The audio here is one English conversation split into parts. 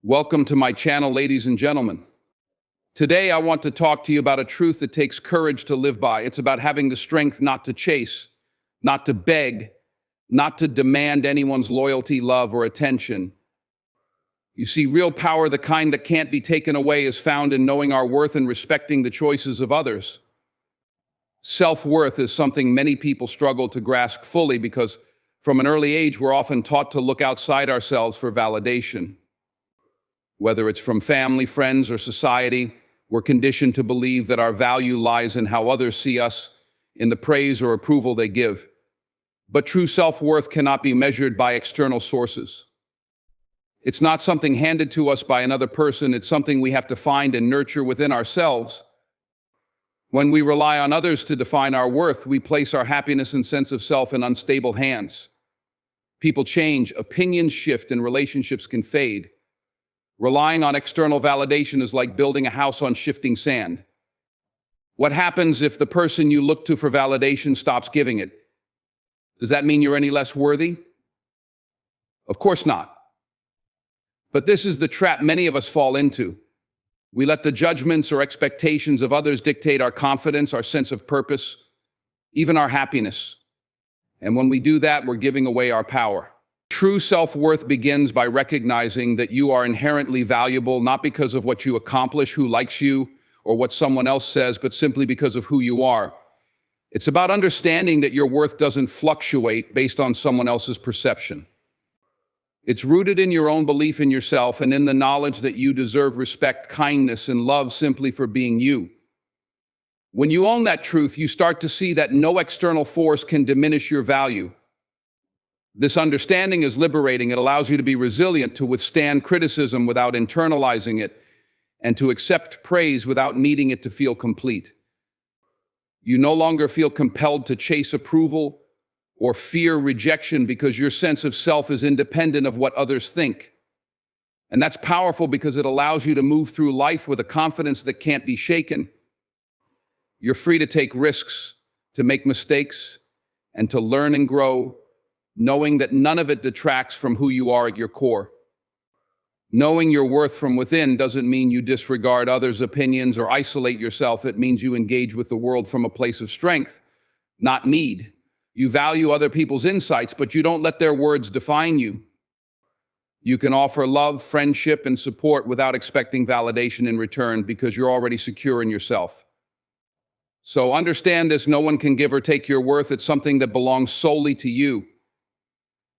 Welcome to my channel, ladies and gentlemen. Today, I want to talk to you about a truth that takes courage to live by. It's about having the strength not to chase, not to beg, not to demand anyone's loyalty, love, or attention. You see, real power, the kind that can't be taken away, is found in knowing our worth and respecting the choices of others. Self-worth is something many people struggle to grasp fully because from an early age, we're often taught to look outside ourselves for validation. Whether it's from family, friends, or society, we're conditioned to believe that our value lies in how others see us, in the praise or approval they give. But true self-worth cannot be measured by external sources. It's not something handed to us by another person, it's something we have to find and nurture within ourselves. When we rely on others to define our worth, we place our happiness and sense of self in unstable hands. People change, opinions shift, and relationships can fade. Relying on external validation is like building a house on shifting sand. What happens if the person you look to for validation stops giving it? Does that mean you're any less worthy? Of course not. But this is the trap many of us fall into. We let the judgments or expectations of others dictate our confidence, our sense of purpose, even our happiness. And when we do that, we're giving away our power. True self-worth begins by recognizing that you are inherently valuable, not because of what you accomplish, who likes you, or what someone else says, but simply because of who you are. It's about understanding that your worth doesn't fluctuate based on someone else's perception. It's rooted in your own belief in yourself and in the knowledge that you deserve respect, kindness, and love simply for being you. When you own that truth, you start to see that no external force can diminish your value. This understanding is liberating. It allows you to be resilient, to withstand criticism without internalizing it, and to accept praise without needing it to feel complete. You no longer feel compelled to chase approval or fear rejection because your sense of self is independent of what others think. And that's powerful because it allows you to move through life with a confidence that can't be shaken. You're free to take risks, to make mistakes, and to learn and grow, knowing that none of it detracts from who you are at your core. Knowing your worth from within doesn't mean you disregard others' opinions or isolate yourself. It means you engage with the world from a place of strength, not need. You value other people's insights, but you don't let their words define you. You can offer love, friendship, and support without expecting validation in return because you're already secure in yourself. So understand this: no one can give or take your worth. It's something that belongs solely to you.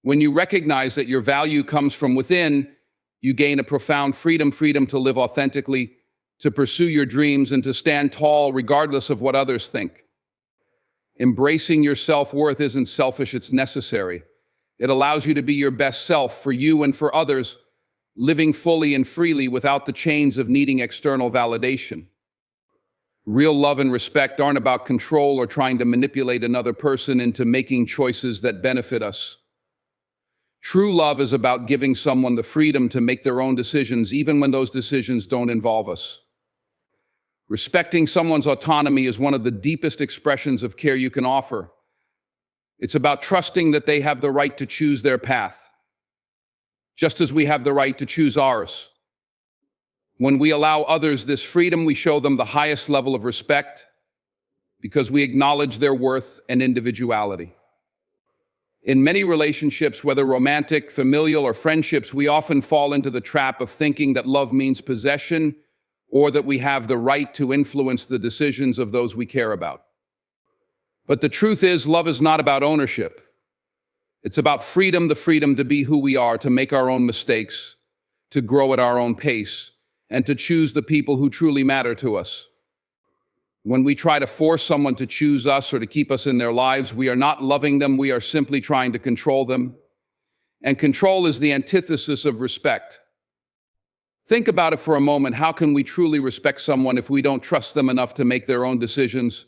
When you recognize that your value comes from within, you gain a profound freedom to live authentically, to pursue your dreams, and to stand tall regardless of what others think. Embracing your self-worth isn't selfish, it's necessary. It allows you to be your best self for you and for others, living fully and freely without the chains of needing external validation. Real love and respect aren't about control or trying to manipulate another person into making choices that benefit us. True love is about giving someone the freedom to make their own decisions, even when those decisions don't involve us. Respecting someone's autonomy is one of the deepest expressions of care you can offer. It's about trusting that they have the right to choose their path, just as we have the right to choose ours. When we allow others this freedom, we show them the highest level of respect because we acknowledge their worth and individuality. In many relationships, whether romantic, familial, or friendships, we often fall into the trap of thinking that love means possession or that we have the right to influence the decisions of those we care about. But the truth is, love is not about ownership. It's about freedom, the freedom to be who we are, to make our own mistakes, to grow at our own pace, and to choose the people who truly matter to us. When we try to force someone to choose us or to keep us in their lives, we are not loving them, we are simply trying to control them. And control is the antithesis of respect. Think about it for a moment. How can we truly respect someone if we don't trust them enough to make their own decisions?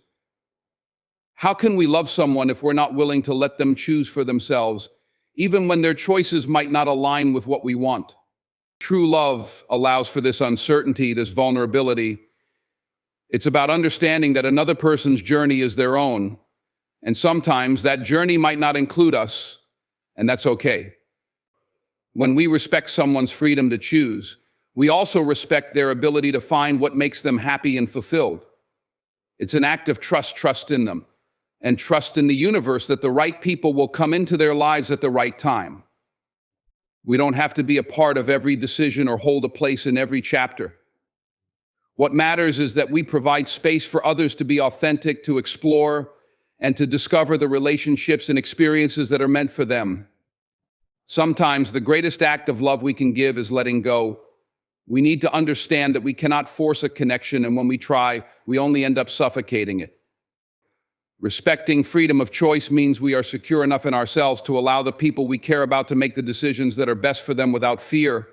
How can we love someone if we're not willing to let them choose for themselves, even when their choices might not align with what we want? True love allows for this uncertainty, this vulnerability. It's about understanding that another person's journey is their own, and sometimes that journey might not include us, and that's okay. When we respect someone's freedom to choose, We also respect their ability to find what makes them happy and fulfilled. It's an act of trust in them, and trust in the universe that the right people will come into their lives at the right time. We don't have to be a part of every decision or hold a place in every chapter. What matters is that we provide space for others to be authentic, to explore, and to discover the relationships and experiences that are meant for them. Sometimes the greatest act of love we can give is letting go. We need to understand that we cannot force a connection, and when we try, we only end up suffocating it. Respecting freedom of choice means we are secure enough in ourselves to allow the people we care about to make the decisions that are best for them without fear,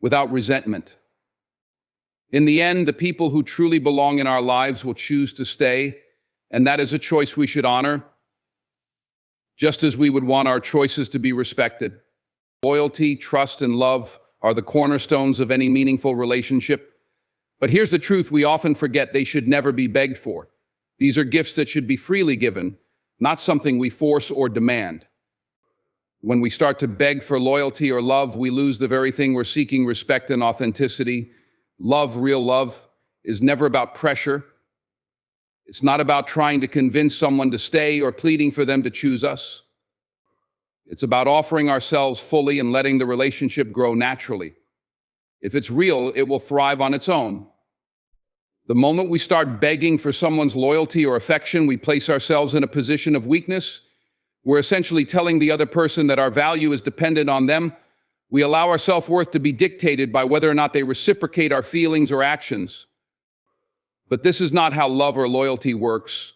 without resentment. In the end, the people who truly belong in our lives will choose to stay, and that is a choice we should honor, just as we would want our choices to be respected. Loyalty, trust, and love are the cornerstones of any meaningful relationship. But here's the truth: we often forget they should never be begged for. These are gifts that should be freely given, not something we force or demand. When we start to beg for loyalty or love, we lose the very thing we're seeking: respect and authenticity. Love, real love, is never about pressure. It's not about trying to convince someone to stay or pleading for them to choose us. It's about offering ourselves fully and letting the relationship grow naturally. If it's real, it will thrive on its own. The moment we start begging for someone's loyalty or affection, we place ourselves in a position of weakness. We're essentially telling the other person that our value is dependent on them. We allow our self-worth to be dictated by whether or not they reciprocate our feelings or actions. But this is not how love or loyalty works.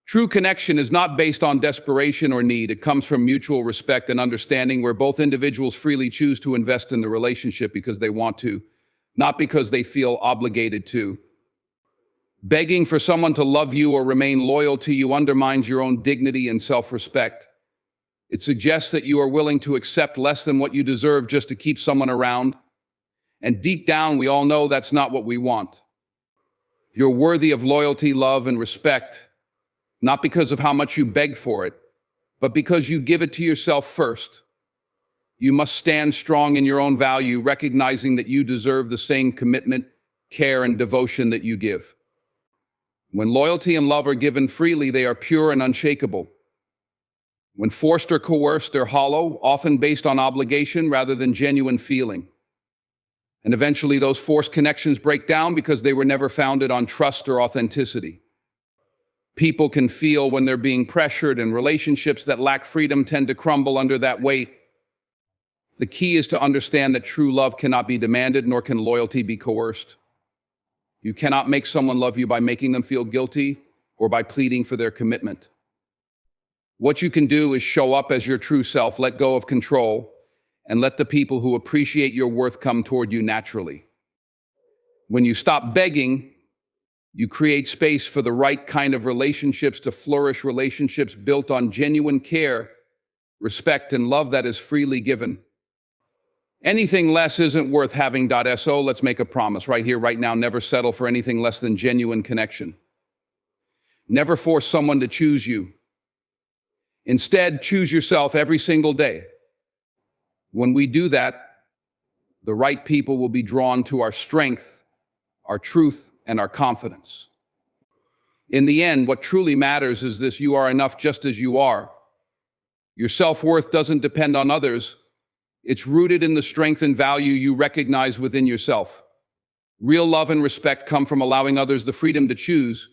True connection is not based on desperation or need. It comes from mutual respect and understanding, where both individuals freely choose to invest in the relationship because they want to, not because they feel obligated to. Begging for someone to love you or remain loyal to you undermines your own dignity and self-respect. It suggests that you are willing to accept less than what you deserve just to keep someone around. And deep down, we all know that's not what we want. You're worthy of loyalty, love, and respect, not because of how much you beg for it, but because you give it to yourself first. You must stand strong in your own value, recognizing that you deserve the same commitment, care, and devotion that you give. When loyalty and love are given freely, they are pure and unshakable. When forced or coerced, they're hollow, often based on obligation rather than genuine feeling. And eventually those forced connections break down because they were never founded on trust or authenticity. People can feel when they're being pressured, and relationships that lack freedom tend to crumble under that weight. The key is to understand that true love cannot be demanded, nor can loyalty be coerced. You cannot make someone love you by making them feel guilty or by pleading for their commitment. What you can do is show up as your true self, let go of control, and let the people who appreciate your worth come toward you naturally. When you stop begging, you create space for the right kind of relationships to flourish, relationships built on genuine care, respect, and love that is freely given. Anything less isn't worth having. So let's make a promise right here, right now: never settle for anything less than genuine connection. Never force someone to choose you. Instead, choose yourself every single day. When we do that, the right people will be drawn to our strength, our truth, and our confidence. In the end, what truly matters is this: you are enough just as you are. Your self-worth doesn't depend on others. It's rooted in the strength and value you recognize within yourself. Real love and respect come from allowing others the freedom to choose,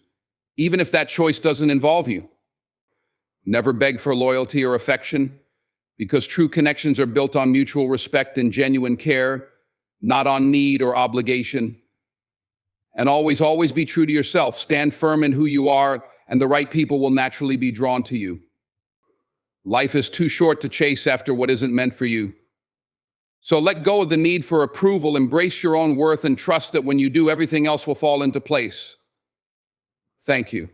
even if that choice doesn't involve you. Never beg for loyalty or affection, because true connections are built on mutual respect and genuine care, not on need or obligation. And always be true to yourself. Stand firm in who you are, and the right people will naturally be drawn to you. Life is too short to chase after what isn't meant for you. So let go of the need for approval, embrace your own worth, and trust that when you do, everything else will fall into place. Thank you.